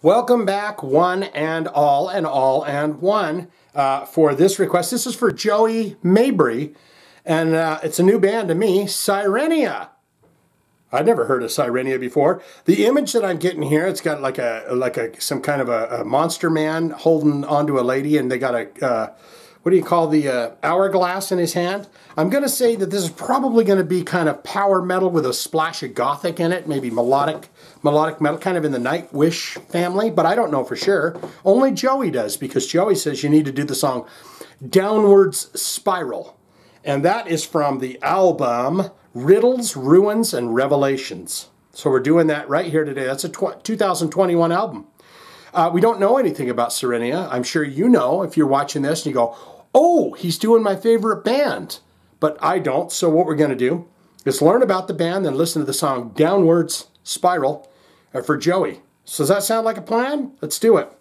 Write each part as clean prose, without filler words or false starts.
Welcome back, one and all and one, for this request. This is for Joey Mabry, and it's a new band to me, Sirenia. I'd never heard of Sirenia before. The image that I'm getting here, it's got like some kind of a monster man holding onto a lady, and they got a what do you call the hourglass in his hand. I'm going to say that this is probably going to be kind of power metal with a splash of gothic in it, maybe melodic metal, kind of in the Nightwish family, but I don't know for sure. Only Joey does, because Joey says you need to do the song Downwards Spiral. And that is from the album Riddles, Ruins, and Revelations. So we're doing that right here today. That's a 2021 album. We don't know anything about Sirenia. I'm sure you know if you're watching this and you go, oh, he's doing my favorite band. But I don't, so what we're going to do is learn about the band and listen to the song Downwards Spiral for Joey. So does that sound like a plan? Let's do it.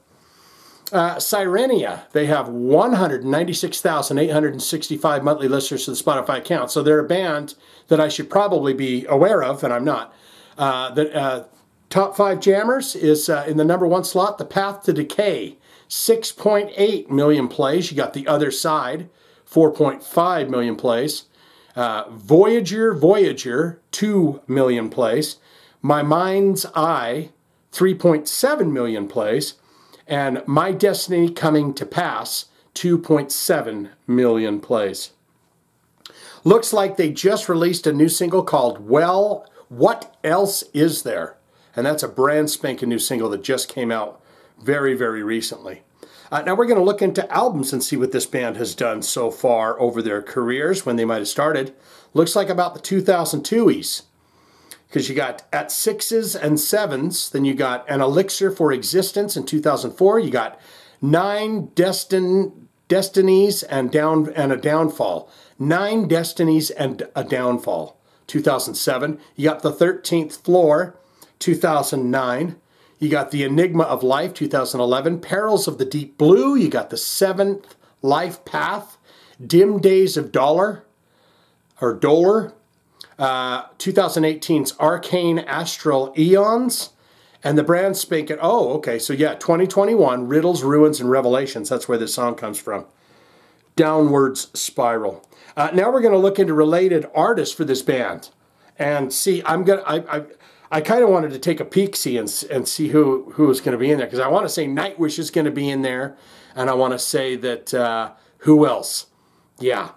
Sirenia, they have 196,865 monthly listeners to the Spotify account. So they're a band that I should probably be aware of, and I'm not. Top 5 jammers is in the #1 slot, The Path to Decay, 6.8 million plays. You got The Other Side, 4.5 million plays. Voyager, 2 million plays. My Mind's Eye, 3.7 million plays. And My Destiny Coming to Pass, 2.7 million plays. Looks like they just released a new single called Well, What Else Is There? And that's a brand spanking new single that just came out very, very recently. Now we're going to look into albums and see what this band has done so far over their careers, when they might have started. Looks like about the 2002s. Because you got At Sixes and Sevens, then you got An Elixir for Existence in 2004. You got Nine Destinies and a Downfall. 9 Destinies and a Downfall, 2007. You got The 13th Floor, 2009. You got The Enigma of Life, 2011. Perils of the Deep Blue. You got The Seventh Life Path. Dim Days of Dollar. 2018's Arcane Astral Eons. And the brand spanking, oh, okay, so yeah, 2021, Riddles, Ruins, and Revelations. That's where this song comes from. Downwards Spiral. Now we're going to look into related artists for this band. And see, I kind of wanted to take a peek-see and see who is going to be in there, because I want to say Nightwish is going to be in there, and I want to say that, who else? Yeah,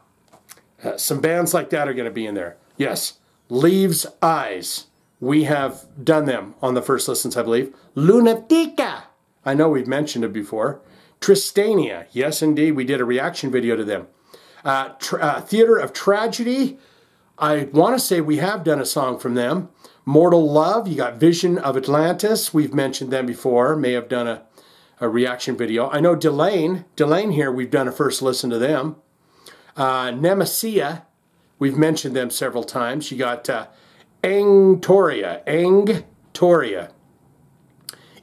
some bands like that are going to be in there. Yes, Leaves' Eyes. We have done them on the first listens, I believe. Lunatica. I know we've mentioned it before. Tristania. Yes, indeed, we did a reaction video to them. Theater of Tragedy. I want to say we have done a song from them. Mortal Love, you got Vision of Atlantis. We've mentioned them before. May have done a reaction video. I know Delane here, we've done a first listen to them. Nemesia, we've mentioned them several times. You got Angtoria.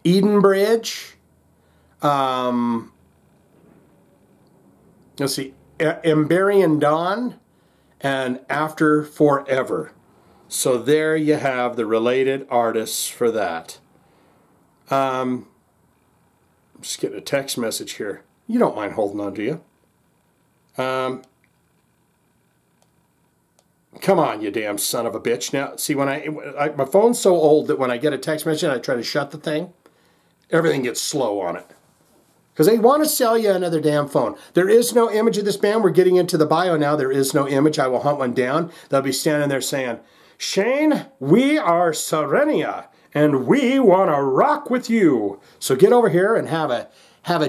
Edenbridge. Let's see. Emberian Dawn. And After Forever. So there you have the related artists for that. I'm just getting a text message here. You don't mind holding on, do you? Come on, you damn son of a bitch. Now, see, when my phone's so old that when I get a text message and I try to shut the thing, everything gets slow on it. Because they want to sell you another damn phone. There is no image of this band. We're getting into the bio now. There is no image. I will hunt one down. They'll be standing there saying, Shane, we are Sirenia, and we want to rock with you. So get over here and have a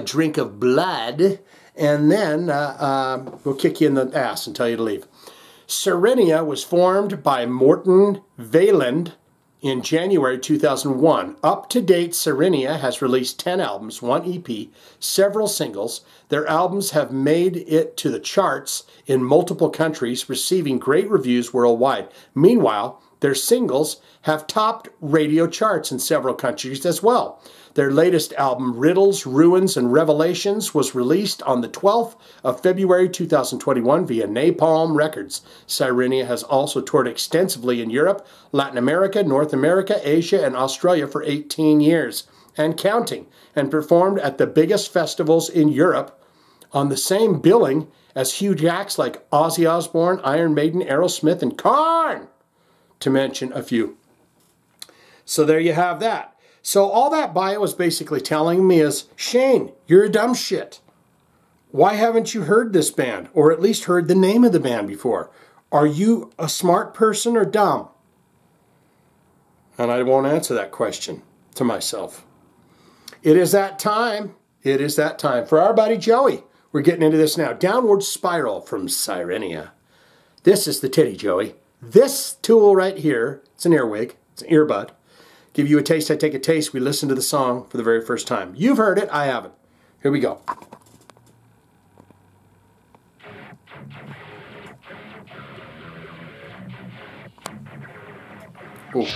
drink of blood, and then we'll kick you in the ass and tell you to leave. Sirenia was formed by Morten Veland in January 2001. Up to date, Sirenia has released 10 albums, 1 EP, several singles. Their albums have made it to the charts in multiple countries, receiving great reviews worldwide. Meanwhile, their singles have topped radio charts in several countries as well. Their latest album, Riddles, Ruins, and Revelations, was released on the 12th of February 2021 via Napalm Records. Sirenia has also toured extensively in Europe, Latin America, North America, Asia, and Australia for 18 years. and counting, and performed at the biggest festivals in Europe on the same billing as huge acts like Ozzy Osbourne, Iron Maiden, Aerosmith, and Korn, to mention a few. So there you have that. So all that bio was basically telling me is, Shane, you're a dumb shit. Why haven't you heard this band, or at least heard the name of the band before? Are you a smart person or dumb? And I won't answer that question to myself. It is that time. It is that time. For our buddy Joey, we're getting into this now. Downward Spiral from Sirenia. This is the titty, Joey. This tool right here, it's an earwig, it's an earbud. Give you a taste, I take a taste. We listen to the song for the very first time. You've heard it, I haven't. Here we go. Ooh.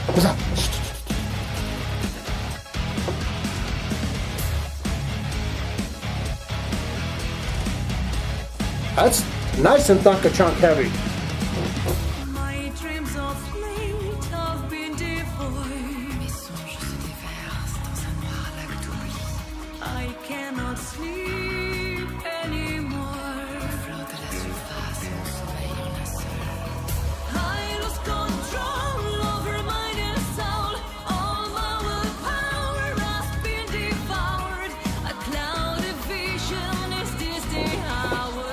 What's up? That's nice and thunk-a-chunk heavy. My dreams of late have been devoid. Mes songes se déversent dans un noir lac d'oubli. I cannot sleep anymore. Le flot de la surface, mon sommeil en a seul. I lose control over mind and soul. All my willpower has been devoured. A clouded vision is this the hour.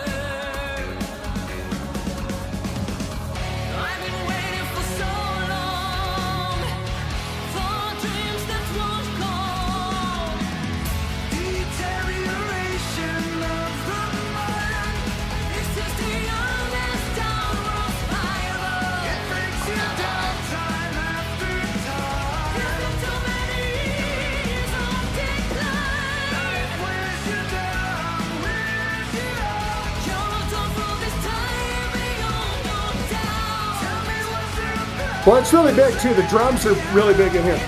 Well, it's really big too. The drums are really big in here.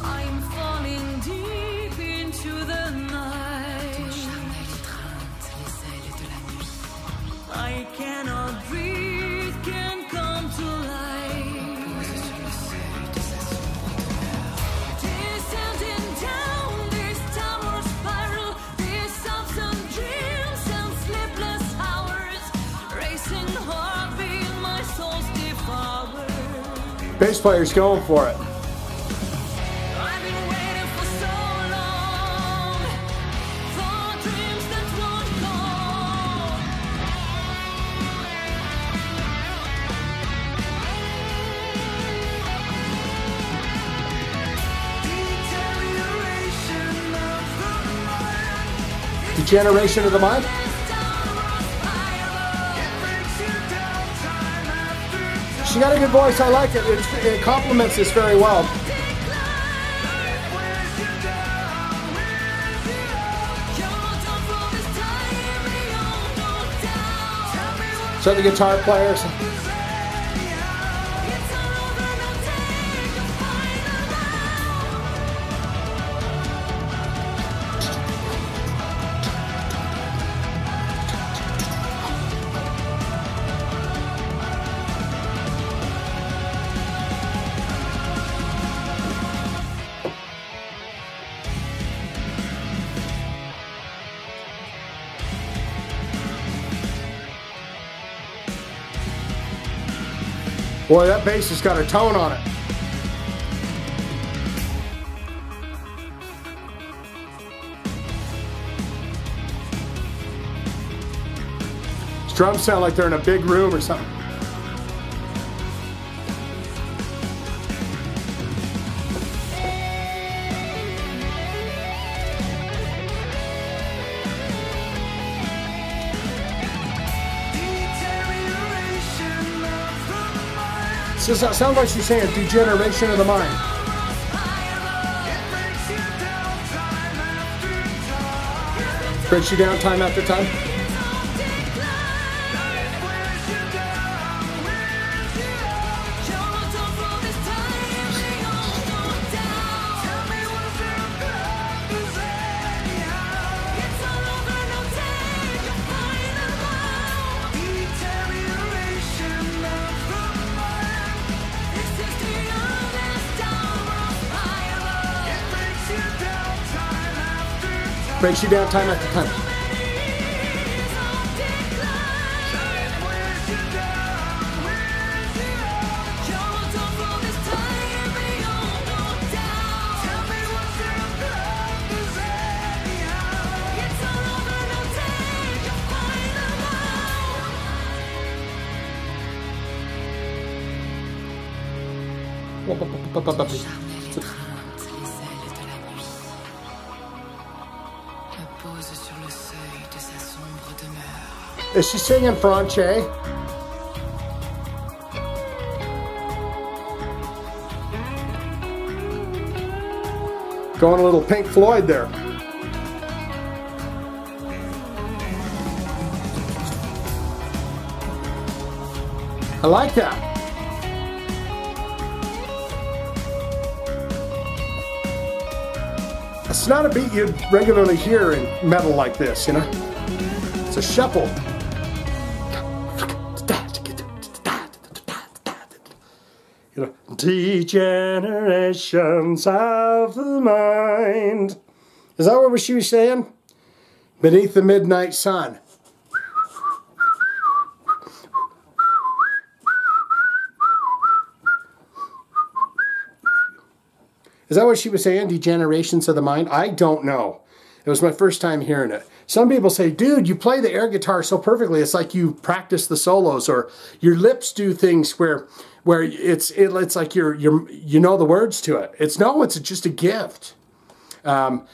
I'm falling deep into the night. Ton charnel étreinte les ailes de la nuit. I cannot breathe, can't come to life. Pose sur le seuil de sa sombre demeure. Descending down this downward spiral, these absent dreams and sleepless hours, racing heartbeat, my soul's devoured. Bass player's going for it. I've been waiting for so long for dreams that won't come. Degeneration of the mind? She got a good voice, I like it. It complements this very well. So the guitar players. Boy, that bass has got a tone on it. These drums sound like they're in a big room or something. Sounds like she's saying degeneration of the mind. Breaks you down time after time. Breaks you down time after time. Is she singing Franche? Going a little Pink Floyd there. I like that. It's not a beat you'd regularly hear in metal like this, you know? It's a shuffle. You know, degenerations of the mind. Is that what she was saying? Beneath the midnight sun. Is that what she was saying? Degenerations of the mind? I don't know. It was my first time hearing it. Some people say, dude, you play the air guitar so perfectly. It's like you practice the solos, or your lips do things where it's like you know the words to it. It's just a gift. You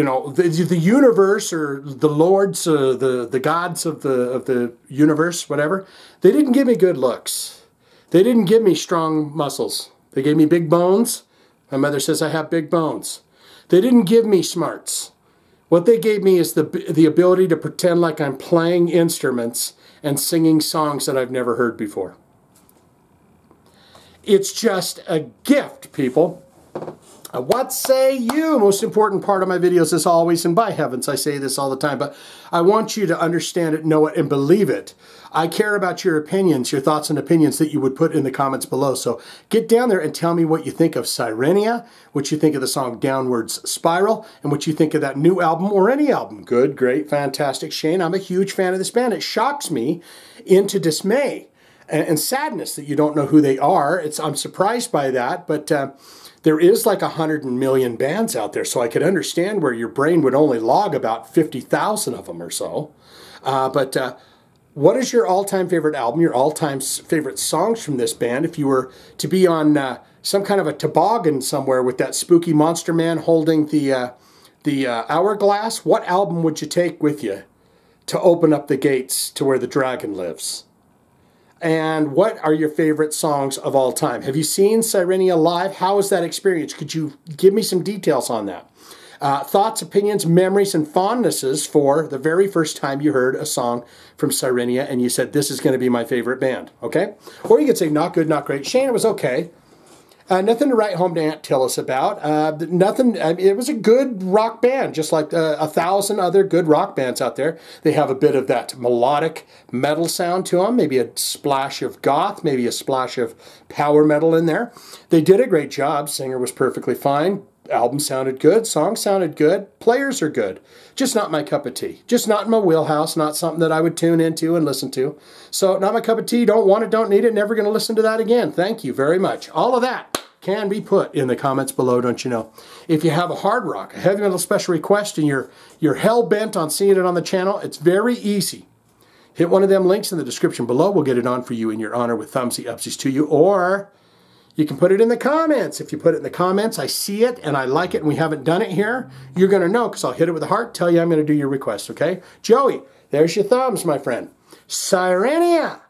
know, the universe, or the lords, the gods of the universe, whatever. They didn't give me good looks. They didn't give me strong muscles. They gave me big bones. My mother says I have big bones. They didn't give me smarts. What they gave me is the ability to pretend like I'm playing instruments and singing songs that I've never heard before. It's just a gift, people. What say you? Most important part of my videos is always, and by heavens, I say this all the time, but I want you to understand it, know it, and believe it. I care about your opinions, your thoughts and opinions that you would put in the comments below. So get down there and tell me what you think of Sirenia, what you think of the song Downwards Spiral, and what you think of that new album or any album. Good, great, fantastic. Shane, I'm a huge fan of this band. It shocks me into dismay and sadness that you don't know who they are. I'm surprised by that, but there is like 100 million bands out there, so I could understand where your brain would only log about 50,000 of them or so. What is your all-time favorite album, your all-time favorite songs from this band? If you were to be on some kind of a toboggan somewhere with that spooky monster man holding the hourglass, what album would you take with you to open up the gates to where the dragon lives? And what are your favorite songs of all time? Have you seen Sirenia live? How was that experience? Could you give me some details on that? Thoughts, opinions, memories, and fondnesses for the very first time you heard a song from Sirenia and you said, this is going to be my favorite band, okay? Or you could say, not good, not great. Shane, it was okay. Nothing to write home to Aunt Tillis about. Nothing. It was a good rock band, just like 1,000 other good rock bands out there. They have a bit of that melodic metal sound to them, maybe a splash of goth, maybe a splash of power metal in there. They did a great job. Singer was perfectly fine. Album sounded good. Songs sounded good. Players are good. Just not my cup of tea. Just not in my wheelhouse. Not something that I would tune into and listen to. So not my cup of tea. Don't want it. Don't need it. Never going to listen to that again. Thank you very much. All of that can be put in the comments below, don't you know? If you have a hard rock, a heavy metal special request, and you're hell-bent on seeing it on the channel, it's very easy. Hit one of them links in the description below. We'll get it on for you in your honor with thumbsy upsies to you. Or you can put it in the comments. If you put it in the comments, I see it and I like it and we haven't done it here, you're going to know because I'll hit it with a heart, tell you I'm going to do your request, okay? Joey, there's your thumbs, my friend. Sirenia!